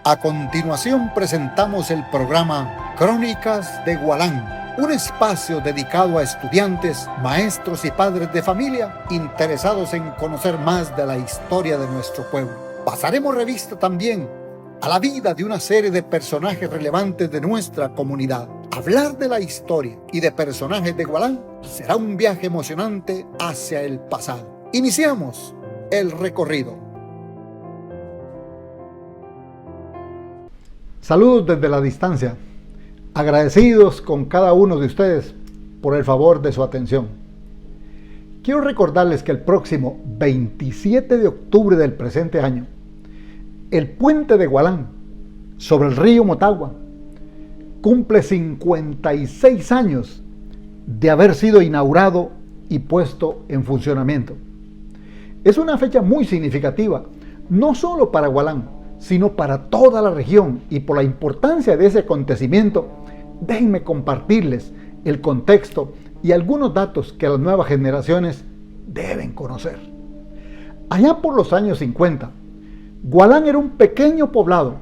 A continuación presentamos el programa Crónicas de Gualán, un espacio dedicado a estudiantes, maestros y padres de familia interesados en conocer más de la historia de nuestro pueblo. Pasaremos revista también a la vida de una serie de personajes relevantes de nuestra comunidad. Hablar de la historia y de personajes de Gualán será un viaje emocionante hacia el pasado. Iniciamos el recorrido. Saludos desde la distancia, agradecidos con cada uno de ustedes por el favor de su atención. Quiero recordarles que el próximo 27 de octubre del presente año, el puente de Gualán sobre el río Motagua cumple 56 años de haber sido inaugurado y puesto en funcionamiento. Es una fecha muy significativa, no solo para Gualán, sino para toda la región, y por la importancia de ese acontecimiento, déjenme compartirles el contexto y algunos datos que las nuevas generaciones deben conocer. Allá por los años 50, Gualán era un pequeño poblado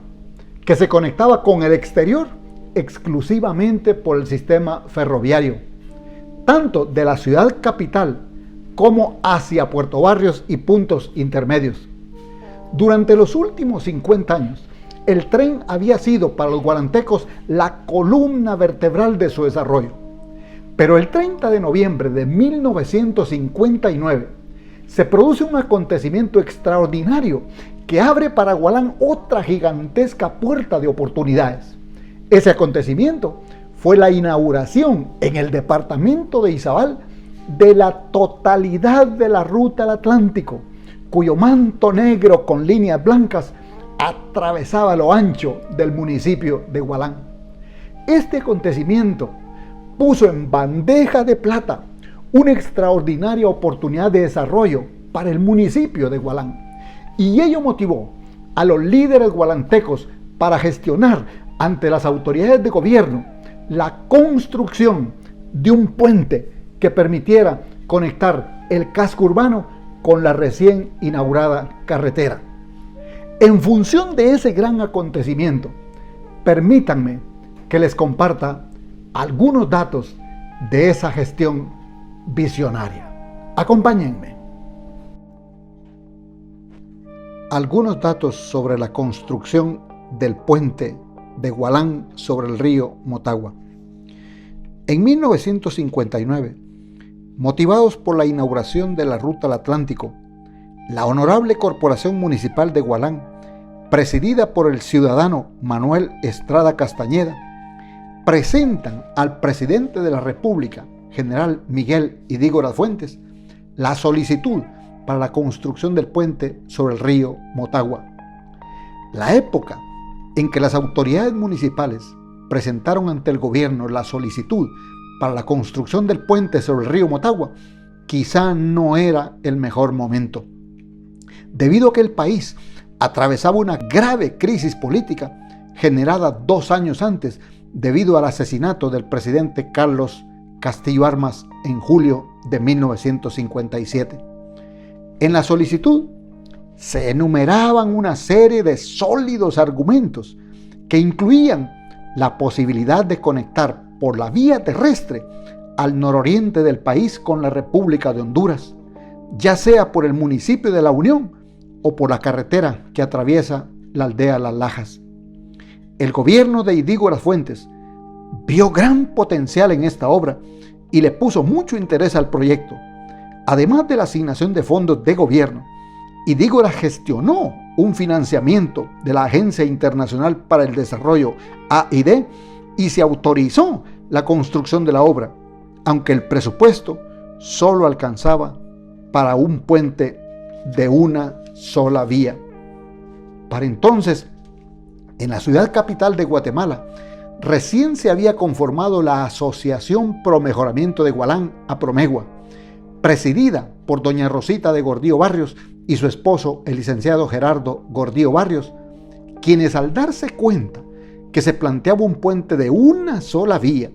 que se conectaba con el exterior exclusivamente por el sistema ferroviario, tanto de la ciudad capital como hacia Puerto Barrios y puntos intermedios. Durante los últimos 50 años, el tren había sido para los gualantecos la columna vertebral de su desarrollo. Pero el 30 de noviembre de 1959 se produce un acontecimiento extraordinario que abre para Gualán otra gigantesca puerta de oportunidades. Ese acontecimiento fue la inauguración en el departamento de Izabal de la totalidad de la ruta al Atlántico, cuyo manto negro con líneas blancas atravesaba lo ancho del municipio de Gualán. Este acontecimiento puso en bandeja de plata una extraordinaria oportunidad de desarrollo para el municipio de Gualán, y ello motivó a los líderes gualantecos para gestionar ante las autoridades de gobierno la construcción de un puente que permitiera conectar el casco urbano con la recién inaugurada carretera. En función de ese gran acontecimiento, permítanme que les comparta algunos datos de esa gestión visionaria. Acompáñenme. Algunos datos sobre la construcción del puente de Gualán sobre el río Motagua. En 1959, motivados por la inauguración de la ruta al Atlántico, la Honorable Corporación Municipal de Gualán, presidida por el ciudadano Manuel Estrada Castañeda, presentan al presidente de la República, general Miguel Idígoras Fuentes, la solicitud para la construcción del puente sobre el río Motagua. La época en que las autoridades municipales presentaron ante el gobierno la solicitud para la construcción del puente sobre el río Motagua quizá no era el mejor momento, debido a que el país atravesaba una grave crisis política generada 2 años antes debido al asesinato del presidente Carlos Castillo Armas en julio de 1957. En la solicitud se enumeraban una serie de sólidos argumentos que incluían la posibilidad de conectar por la vía terrestre al nororiente del país con la República de Honduras, ya sea por el municipio de La Unión o por la carretera que atraviesa la aldea Las Lajas. El gobierno de Idígoras Fuentes vio gran potencial en esta obra y le puso mucho interés al proyecto. Además de la asignación de fondos de gobierno, Idígoras gestionó un financiamiento de la Agencia Internacional para el Desarrollo AID y se autorizó la construcción de la obra, aunque el presupuesto solo alcanzaba para un puente de una sola vía. Para entonces, en la ciudad capital de Guatemala, recién se había conformado la Asociación Pro Mejoramiento de Gualán, APROMEGUA, presidida por doña Rosita de Gordillo Barrios y su esposo, el licenciado Gerardo Gordillo Barrios, quienes al darse cuenta que se planteaba un puente de una sola vía,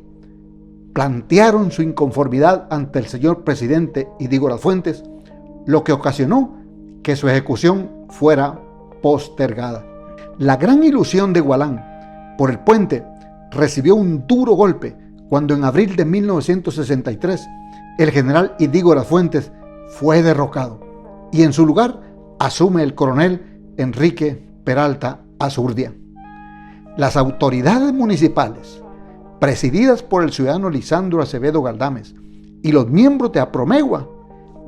plantearon su inconformidad ante el señor presidente Idígoras Fuentes, lo que ocasionó que su ejecución fuera postergada. La gran ilusión de Gualán por el puente recibió un duro golpe cuando en abril de 1963 el general Indígo Fuentes fue derrocado y en su lugar asume el coronel Enrique Peralta Azurdia. Las autoridades municipales, presididas por el ciudadano Lisandro Acevedo Galdames y los miembros de Apromegua,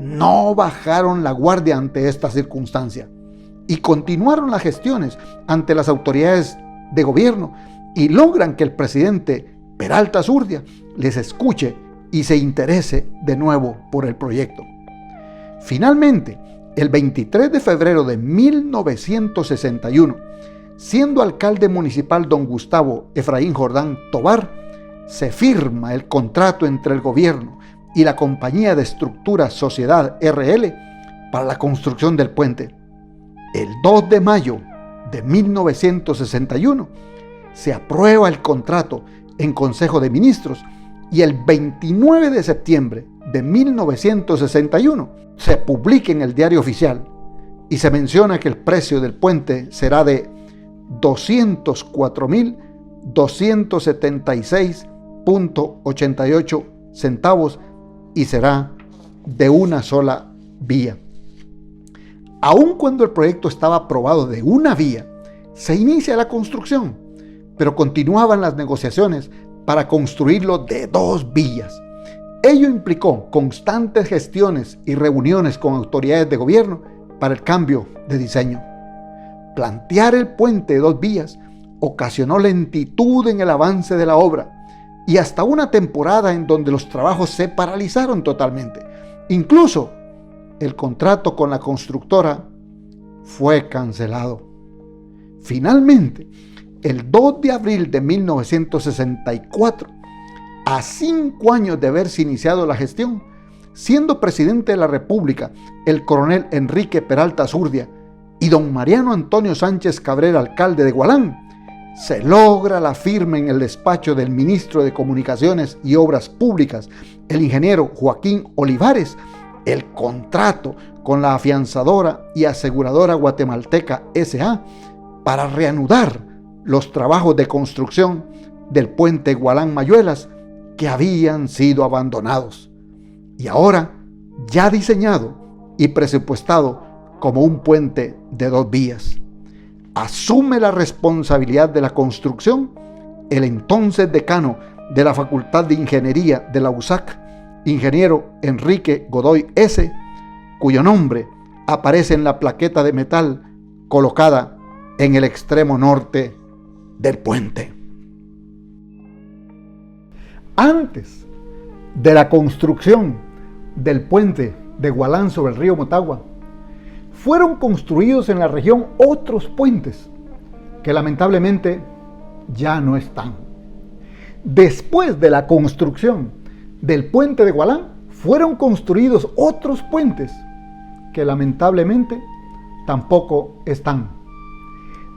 no bajaron la guardia ante esta circunstancia y continuaron las gestiones ante las autoridades de gobierno y logran que el presidente Peralta Azurdia les escuche y se interese de nuevo por el proyecto. Finalmente, el 23 de febrero de 1961, siendo alcalde municipal don Gustavo Efraín Jordán Tobar, se firma el contrato entre el gobierno y la compañía de estructura Sociedad RL para la construcción del puente. El 2 de mayo de 1961 se aprueba el contrato en Consejo de Ministros y el 29 de septiembre de 1961 se publica en el Diario Oficial y se menciona que el precio del puente será de 204.276.88 centavos y será de una sola vía. Aun cuando el proyecto estaba aprobado de una vía, se inicia la construcción, pero continuaban las negociaciones para construirlo de 2 vías. Ello implicó constantes gestiones y reuniones con autoridades de gobierno para el cambio de diseño. Plantear el puente de 2 vías ocasionó lentitud en el avance de la obra y hasta una temporada en donde los trabajos se paralizaron totalmente. Incluso el contrato con la constructora fue cancelado. Finalmente, el 2 de abril de 1964, a 5 años de haberse iniciado la gestión, siendo presidente de la República el coronel Enrique Peralta Azurdia y don Mariano Antonio Sánchez Cabrera, alcalde de Gualán, se logra la firma en el despacho del ministro de Comunicaciones y Obras Públicas, el ingeniero Joaquín Olivares, el contrato con la afianzadora y aseguradora guatemalteca S.A. para reanudar los trabajos de construcción del puente Gualán-Mayuelas que habían sido abandonados y ahora ya diseñado y presupuestado como un puente de 2 vías. Asume la responsabilidad de la construcción el entonces decano de la Facultad de Ingeniería de la USAC, ingeniero Enrique Godoy S., cuyo nombre aparece en la plaqueta de metal colocada en el extremo norte del puente. Antes de la construcción del puente de Gualán sobre el río Motagua, fueron construidos en la región otros puentes que lamentablemente ya no están. Después de la construcción del puente de Gualán, fueron construidos otros puentes que lamentablemente tampoco están.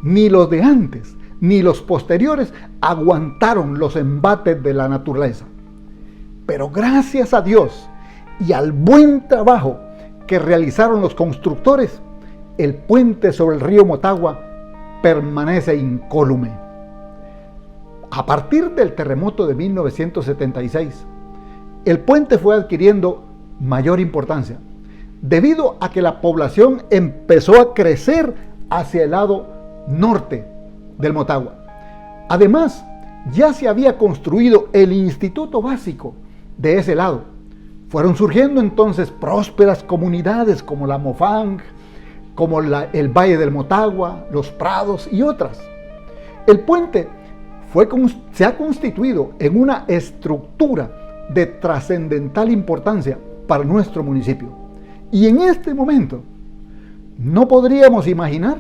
Ni los de antes ni los posteriores aguantaron los embates de la naturaleza. Pero gracias a Dios y al buen trabajo que realizaron los constructores, el puente sobre el río Motagua permanece incólume. A partir del terremoto de 1976, el puente fue adquiriendo mayor importancia, debido a que la población empezó a crecer hacia el lado norte del Motagua. Además, ya se había construido el instituto básico de ese lado. Fueron surgiendo entonces prósperas comunidades como la Mofang, como el Valle del Motagua, los Prados y otras. El puente se ha constituido en una estructura de trascendental importancia para nuestro municipio. Y en este momento no podríamos imaginar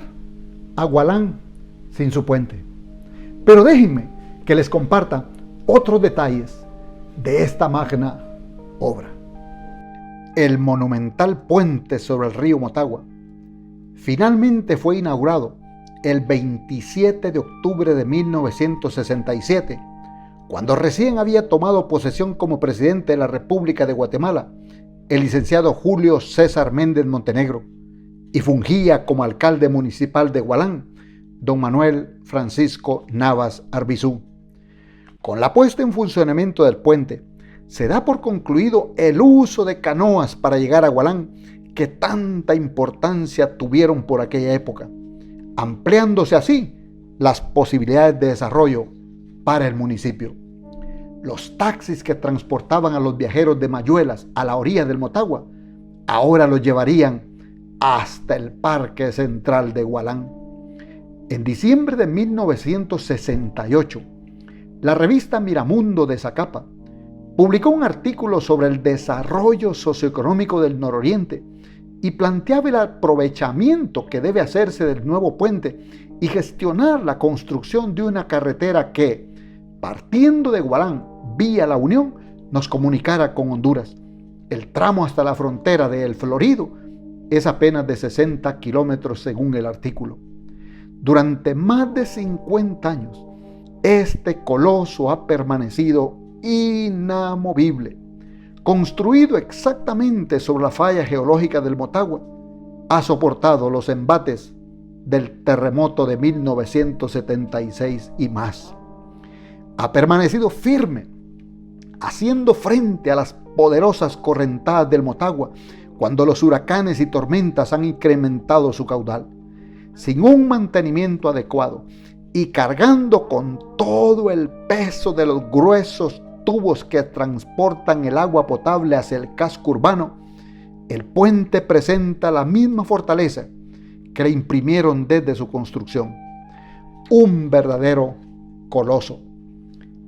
a Gualán sin su puente. Pero déjenme que les comparta otros detalles de esta magna obra. El monumental puente sobre el río Motagua finalmente fue inaugurado el 27 de octubre de 1967, cuando recién había tomado posesión como presidente de la República de Guatemala el licenciado Julio César Méndez Montenegro, y fungía como alcalde municipal de Gualán don Manuel Francisco Navas Arbizú. Con la puesta en funcionamiento del puente, se da por concluido el uso de canoas para llegar a Gualán, que tanta importancia tuvieron por aquella época, ampliándose así las posibilidades de desarrollo para el municipio. Los taxis que transportaban a los viajeros de Mayuelas a la orilla del Motagua, ahora los llevarían hasta el Parque Central de Gualán. En diciembre de 1968, la revista Miramundo de Zacapa publicó un artículo sobre el desarrollo socioeconómico del nororiente y planteaba el aprovechamiento que debe hacerse del nuevo puente y gestionar la construcción de una carretera que, partiendo de Gualán vía La Unión, nos comunicara con Honduras. El tramo hasta la frontera de El Florido es apenas de 60 kilómetros según el artículo. Durante más de 50 años, este coloso ha permanecido inamovible. Construido exactamente sobre la falla geológica del Motagua, ha soportado los embates del terremoto de 1976 y más. Ha permanecido firme, haciendo frente a las poderosas correntadas del Motagua cuando los huracanes y tormentas han incrementado su caudal. Sin un mantenimiento adecuado y cargando con todo el peso de los gruesos tubos que transportan el agua potable hacia el casco urbano, el puente presenta la misma fortaleza que le imprimieron desde su construcción. Un verdadero coloso.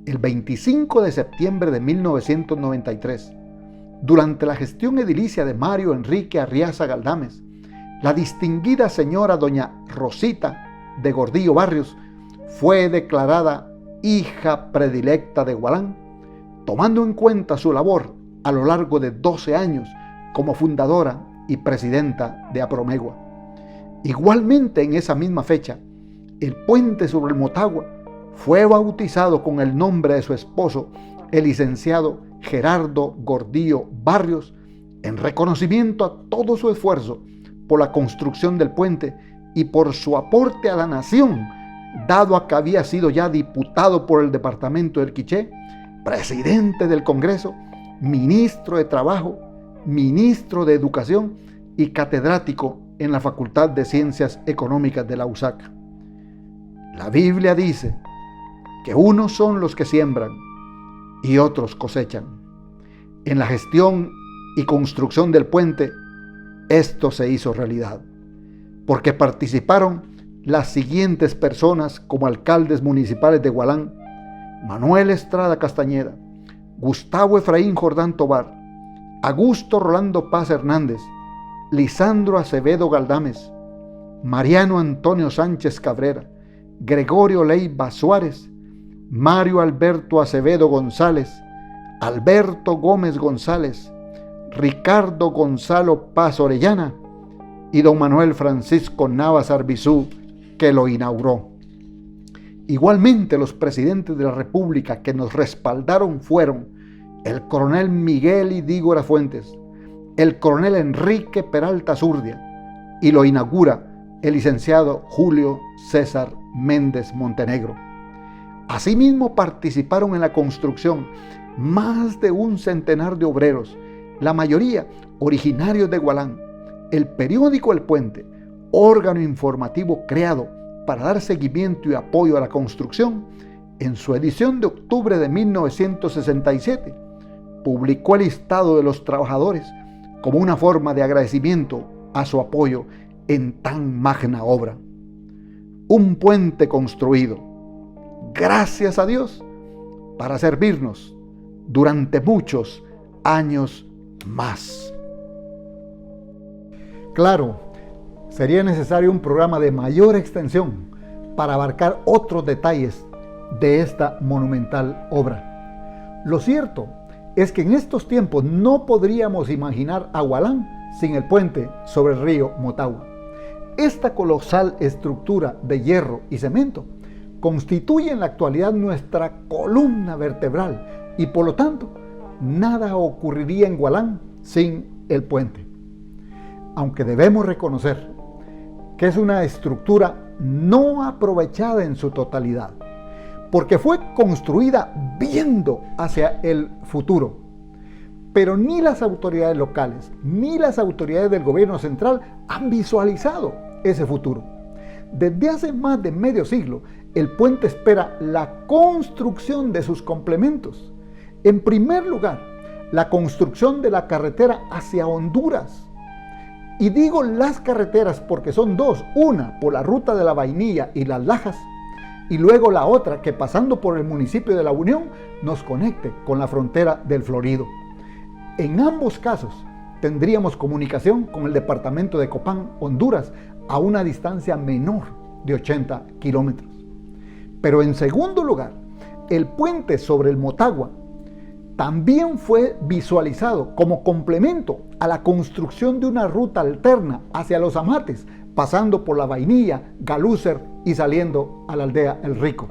El 25 de septiembre de 1993, durante la gestión edilicia de Mario Enrique Arriaza Galdames, la distinguida señora doña Rosita de Gordillo Barrios fue declarada hija predilecta de Gualán, tomando en cuenta su labor a lo largo de 12 años como fundadora y presidenta de Apromegua. Igualmente en esa misma fecha, el puente sobre el Motagua fue bautizado con el nombre de su esposo, el licenciado Gerardo Gordillo Barrios, en reconocimiento a todo su esfuerzo por la construcción del puente y por su aporte a la nación, dado a que había sido ya diputado por el departamento del Quiché, presidente del Congreso, ministro de Trabajo, ministro de Educación y catedrático en la Facultad de Ciencias Económicas de la USAC. La Biblia dice que unos son los que siembran y otros cosechan. En la gestión y construcción del puente, esto se hizo realidad, porque participaron las siguientes personas como alcaldes municipales de Gualán: Manuel Estrada Castañeda, Gustavo Efraín Jordán Tobar, Augusto Rolando Paz Hernández, Lisandro Acevedo Galdames, Mariano Antonio Sánchez Cabrera, Gregorio Leiva Suárez, Mario Alberto Acevedo González, Alberto Gómez González, Ricardo Gonzalo Paz Orellana y don Manuel Francisco Navas Arbizú, que lo inauguró. Igualmente los presidentes de la República que nos respaldaron fueron el coronel Miguel Idígora Fuentes, el coronel Enrique Peralta Zurdia, y lo inaugura el licenciado Julio César Méndez Montenegro. Asimismo participaron en la construcción más de un centenar de obreros, la mayoría originarios de Gualán. El periódico El Puente, órgano informativo creado para dar seguimiento y apoyo a la construcción, en su edición de octubre de 1967, publicó el listado de los trabajadores como una forma de agradecimiento a su apoyo en tan magna obra. Un puente construido, gracias a Dios, para servirnos durante muchos años más. Claro, sería necesario un programa de mayor extensión para abarcar otros detalles de esta monumental obra. Lo cierto es que en estos tiempos no podríamos imaginar a Gualán sin el puente sobre el río Motagua. Esta colosal estructura de hierro y cemento constituye en la actualidad nuestra columna vertebral y por lo tanto nada ocurriría en Gualán sin el puente. Aunque debemos reconocer que es una estructura no aprovechada en su totalidad, porque fue construida viendo hacia el futuro. Pero ni las autoridades locales, ni las autoridades del gobierno central han visualizado ese futuro. Desde hace más de medio siglo, el puente espera la construcción de sus complementos. En primer lugar, la construcción de la carretera hacia Honduras. Y digo las carreteras porque son dos, una por la ruta de la Vainilla y Las Lajas, y luego la otra que pasando por el municipio de La Unión nos conecte con la frontera del Florido. En ambos casos tendríamos comunicación con el departamento de Copán, Honduras, a una distancia menor de 80 kilómetros. Pero en segundo lugar, el puente sobre el Motagua también fue visualizado como complemento a la construcción de una ruta alterna hacia Los Amates, pasando por La Vainilla, Galúcer y saliendo a la aldea El Rico.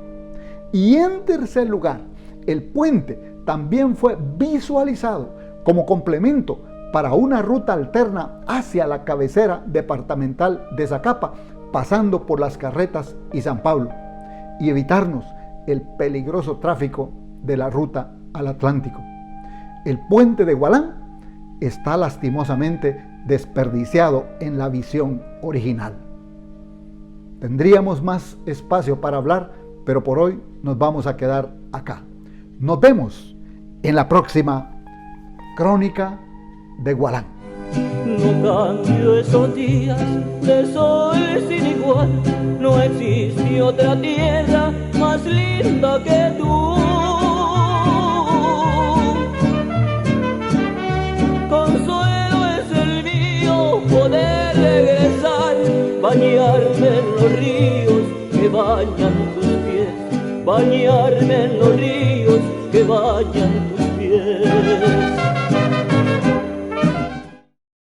Y en tercer lugar, el puente también fue visualizado como complemento para una ruta alterna hacia la cabecera departamental de Zacapa, pasando por Las Carretas y San Pablo, y evitarnos el peligroso tráfico de la ruta al Atlántico. El puente de Gualán está lastimosamente desperdiciado en la visión original. Tendríamos más espacio para hablar, pero por hoy nos vamos a quedar acá. Nos vemos en la próxima Crónica de Gualán. No cambio esos días de sol sin igual, no existe otra tierra más linda que tú. Consuelo es el mío poder regresar, bañarme en los ríos que bañan tus pies, bañarme en los ríos que bañan tus pies.